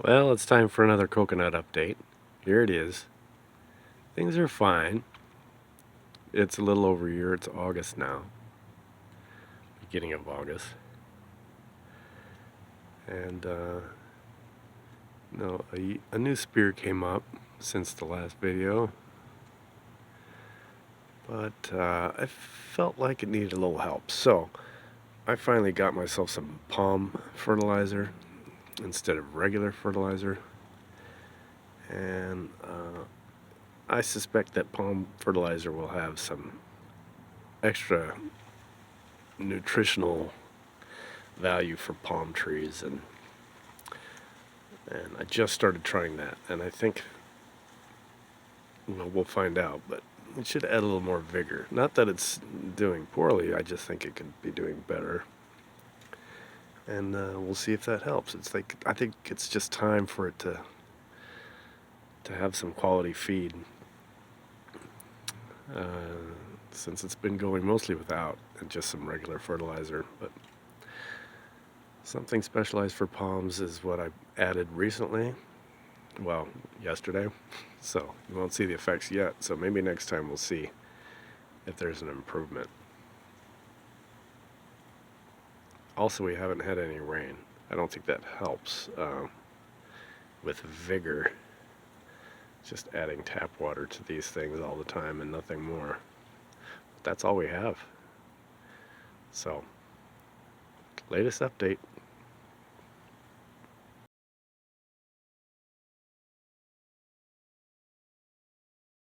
Well, it's time for another coconut update. Here it is. Things are fine. It's a little over a year. It's August now. Beginning of August. And, no, a new spear came up since the last video. But I felt like it needed a little help. So I finally got myself some palm fertilizer instead of regular fertilizer. And I suspect that palm fertilizer will have some extra nutritional value for palm trees, and I just started trying that, and I think we'll find out, but it should add a little more vigor. Not that it's doing poorly, I just think it could be doing better, and we'll see if that helps. I think it's just time for it to have some quality feed, since it's been going mostly without and just some regular fertilizer. But something specialized for palms is what I added recently. Well, yesterday. So you won't see the effects yet. So maybe next time we'll see if there's an improvement. Also, we haven't had any rain. I don't think that helps with vigor. Just adding tap water to these things all the time and nothing more. But that's all we have. So, latest update.